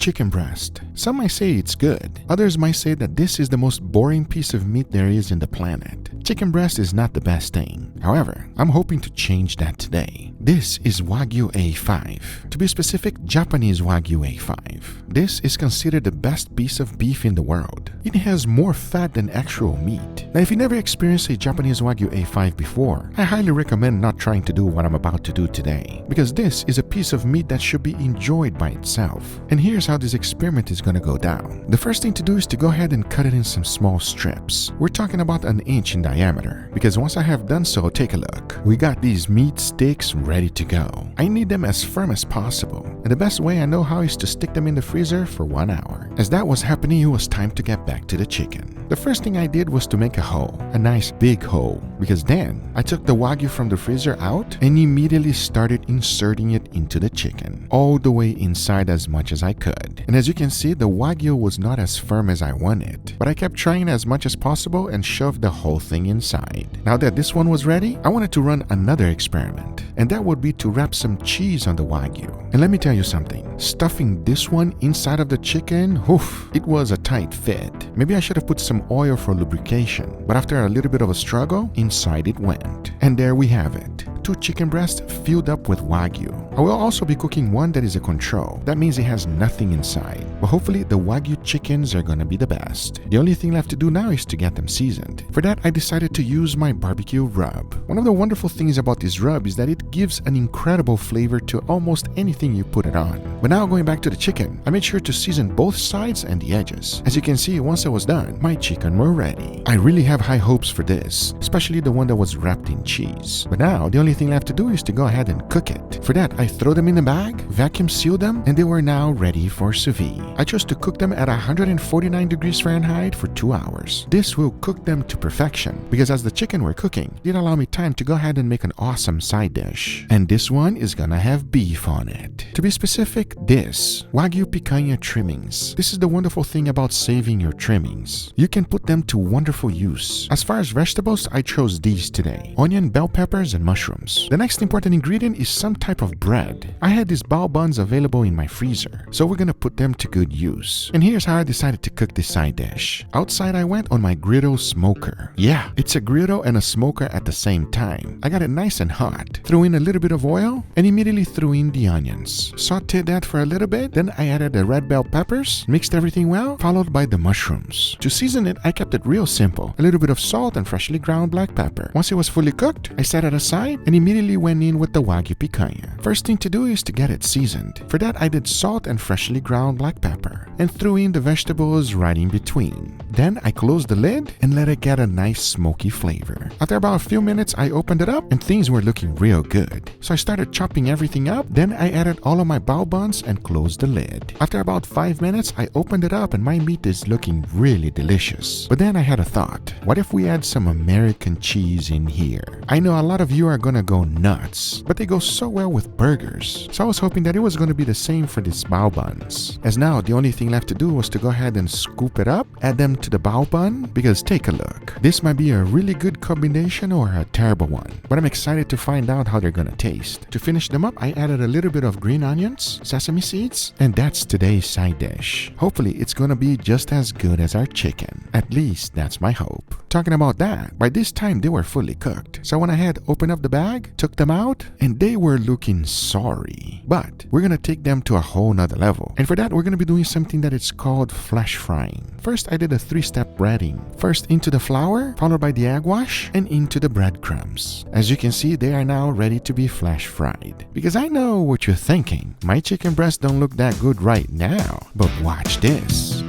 Chicken breast. Some might say it's good. Others might say that this is the most boring piece of meat there is in the planet. Chicken breast is not the best thing. However, I'm hoping to change that today. This is Wagyu A5. To be specific, Japanese Wagyu A5. This is considered the best piece of beef in the world. It has more fat than actual meat. Now, if you never experienced a Japanese Wagyu A5 before, I highly recommend not trying to do what I'm about to do today, because this is a piece of meat that should be enjoyed by itself. And here's how this experiment is going to go down. The first thing to do is to go ahead and cut it in some small strips. We're talking about 1 inch in diameter, because once I have done so, take a look. We got these meat sticks ready to go. I need them as firm as possible, and the best way I know how is to stick them in the freezer for 1 hour. As that was happening, it was time to get back to the chicken. The first thing I did was to make a hole, a nice big hole, because then I took the Wagyu from the freezer out and immediately started inserting it into the chicken, all the way inside as much as I could. And as you can see, the Wagyu was not as firm as I wanted, but I kept trying as much as possible and shoved the whole thing inside. Now that this one was ready, I wanted to run another experiment, and that would be to wrap some cheese on the Wagyu. And let me tell you something, stuffing this one inside of the chicken, oof, it was a tight fit. Maybe I should have put some oil for lubrication, but after a little bit of a struggle, inside it went. And there we have it. 2 chicken breasts filled up with Wagyu. I will also be cooking one that is a control. That means it has nothing inside. But hopefully the Wagyu chickens are gonna be the best. The only thing left to do now is to get them seasoned. For that, I decided to use my barbecue rub. One of the wonderful things about this rub is that it gives an incredible flavor to almost anything you put it on. But now going back to the chicken, I made sure to season both sides and the edges. As you can see, once I was done, my chicken were ready. I really have high hopes for this, especially the one that was wrapped in cheese. But now, the only thing left to do is to go ahead and cook it. For that, I throw them in a bag, vacuum seal them, and they were now ready for sous vide. I chose to cook them at 149 degrees Fahrenheit for 2 hours. This will cook them to perfection, because as the chicken were cooking, it allowed me time to go ahead and make an awesome side dish. And this one is gonna have beef on it. To be specific, this Wagyu picanha trimmings. This is the wonderful thing about saving your trimmings. You can put them to wonderful use. As far as vegetables, I chose these today: onion, bell peppers, and mushrooms. The next important ingredient is some type of bread. I had these bao buns available in my freezer, so we're gonna put them to good use. And here's how I decided to cook this side dish. Outside, I went on my griddle smoker. Yeah, it's a griddle and a smoker at the same time. I got it nice and hot. Threw in a little bit of oil and immediately threw in the onions. Sauteed that for a little bit, then I added the red bell peppers, mixed everything well, followed by the mushrooms. To season it, I kept it real simple. A little bit of salt and freshly ground black pepper. Once it was fully cooked, I set it aside and immediately went in with the Wagyu picanha. First thing to do is to get it seasoned. For that, I did salt and freshly ground black pepper and threw in the vegetables right in between. Then I closed the lid and let it get a nice smoky flavor. After about a few minutes, I opened it up and things were looking real good. So I started chopping everything up. Then I added all of my bao buns and closed the lid. After about 5 minutes, I opened it up and my meat is looking really delicious. But then I had a thought. What if we add some American cheese in here? I know a lot of you are gonna go nuts, but they go so well with burgers. So I was hoping that it was gonna be the same for these bao buns. As now, the only thing left to do was to go ahead and scoop it up, add them to the bao bun, because take a look. This might be a really good combination or a terrible one, but I'm excited to find out how they're gonna taste. To finish them up, I added a little bit of green onions, sesame seeds, and that's today's side dish. Hopefully, it's gonna be just as good as our chicken. At least, that's my hope. Talking about that, by this time they were fully cooked. So I went ahead, opened up the bag, took them out, and they were looking sorry. But we're gonna take them to a whole nother level. And for that, we're gonna be doing something that is called flash frying. First, I did a 3-step breading. First into the flour, followed by the egg wash, and into the breadcrumbs. As you can see, they are now ready to be flash fried. Because I know what you're thinking. My chicken breasts don't look that good right now. But watch this.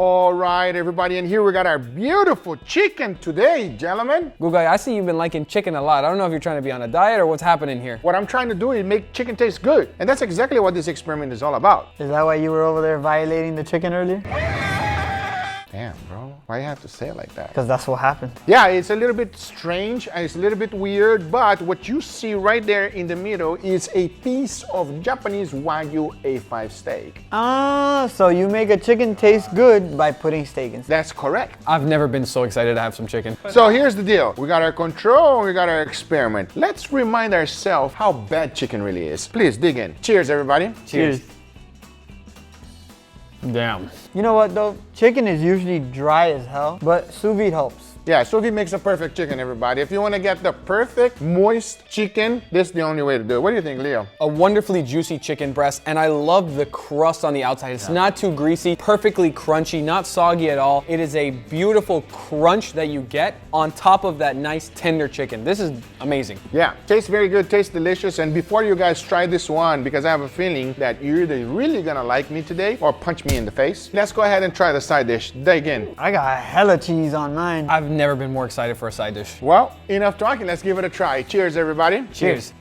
All right, everybody, and here we got our beautiful chicken today, gentlemen. Gugai, I see you've been liking chicken a lot. I don't know if you're trying to be on a diet or what's happening here. What I'm trying to do is make chicken taste good, and that's exactly what this experiment is all about. Is that why you were over there violating the chicken earlier? know. Why you have to say it like that? Because that's what happened. Yeah, it's a little bit strange, it's a little bit weird, but what you see right there in the middle is a piece of Japanese Wagyu A5 steak. Ah, so you make a chicken taste good by putting steak in. That's correct. I've never been so excited to have some chicken. So here's the deal. We got our control, we got our experiment. Let's remind ourselves how bad chicken really is. Please dig in. Cheers, everybody. Cheers. Damn. You know what though? Chicken is usually dry as hell, but sous vide helps. Yeah, sous vide makes a perfect chicken, everybody. If you want to get the perfect moist chicken, this is the only way to do it. What do you think, Leo? A wonderfully juicy chicken breast, and I love the crust on the outside. It's not too greasy, perfectly crunchy, not soggy at all. It is a beautiful crunch that you get on top of that nice tender chicken. This is amazing. Yeah, tastes very good, tastes delicious. And before you guys try this one, because I have a feeling that you're either really gonna like me today or punch me in the face, let's go ahead and try the side dish. Dig in. I got hella cheese on mine. I've never been more excited for a side dish. Well, enough talking. Let's give it a try. Cheers, everybody. Cheers.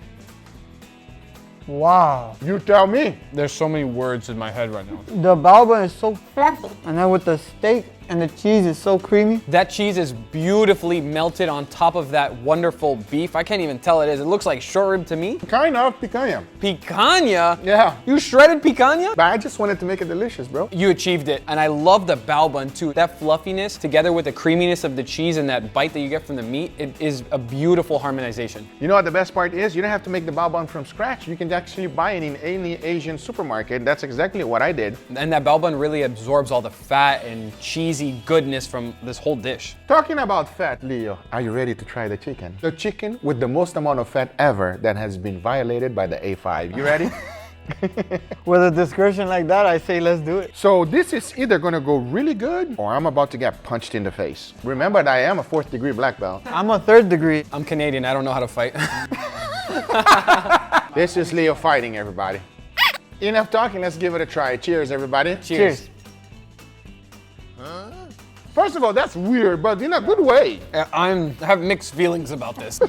Wow. You tell me. There's so many words in my head right now. The bao is so fluffy. And then with the steak and the cheese is so creamy. That cheese is beautifully melted on top of that wonderful beef. I can't even tell it is. It looks like short rib to me. Kind of picanha. Picanha? Yeah. You shredded picanha? But I just wanted to make it delicious, bro. You achieved it. And I love the bao bun too. That fluffiness together with the creaminess of the cheese and that bite that you get from the meat, it is a beautiful harmonization. You know what the best part is? You don't have to make the bao bun from scratch. You can actually buy it in any Asian supermarket. That's exactly what I did. And that bao bun really absorbs all the fat and cheesy goodness from this whole dish. Talking about fat, Leo, are you ready to try the chicken? The chicken with the most amount of fat ever that has been violated by the A5. You ready? With a description like that, I say let's do it. So this is either gonna go really good or I'm about to get punched in the face. Remember that I am a 4th degree black belt. I'm a 3rd degree. I'm Canadian. I don't know how to fight. This is Leo fighting, everybody. Enough talking, let's give it a try. Cheers, everybody. Cheers. First of all, that's weird, but in a good way. I have mixed feelings about this.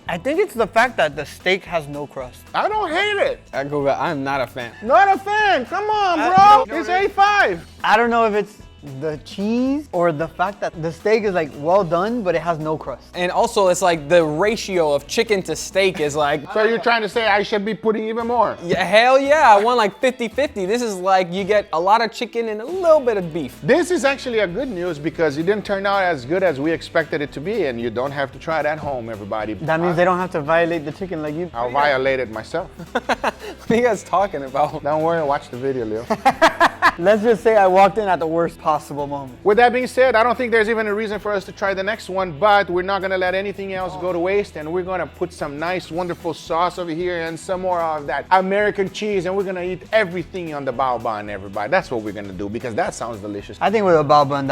I think it's the fact that the steak has no crust. I don't hate it. I'm not a fan. Not a fan. Come on, bro. It's A5. I don't know if it's the cheese or the fact that the steak is like well done, but it has no crust. And also, it's like the ratio of chicken to steak is like, So you're trying to say I should be putting even more? yeah, hell yeah, I want like 50-50. This is like you get a lot of chicken and a little bit of beef. This is actually a good news because it didn't turn out as good as we expected it to be, and you don't have to try it at home, everybody. That means they don't have to violate the chicken like you. I'll violate it myself. What are you guys talking about? Don't worry, watch the video, Leo. Let's just say I walked in at the worst possible moment. With that being said, I don't think there's even a reason for us to try the next one, but we're not gonna let anything else go to waste, and we're gonna put some nice, wonderful sauce over here and some more of that American cheese, and we're gonna eat everything on the bao bun, everybody. That's what we're gonna do because that sounds delicious. I think with a bao bun,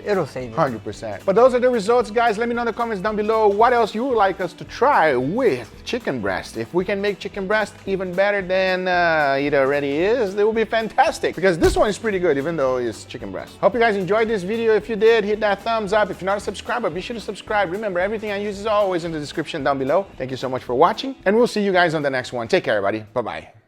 it'll save it. 100%. But those are the results, guys. Let me know in the comments down below what else you would like us to try with chicken breast. If we can make chicken breast even better than it already is, it will be fantastic because this one is pretty good even though it's chicken breast. Hope you guys enjoyed this video. If you did, hit that thumbs up. If you're not a subscriber, be sure to subscribe. Remember, everything I use is always in the description down below. Thank you so much for watching, and we'll see you guys on the next one. Take care, everybody. Bye-bye.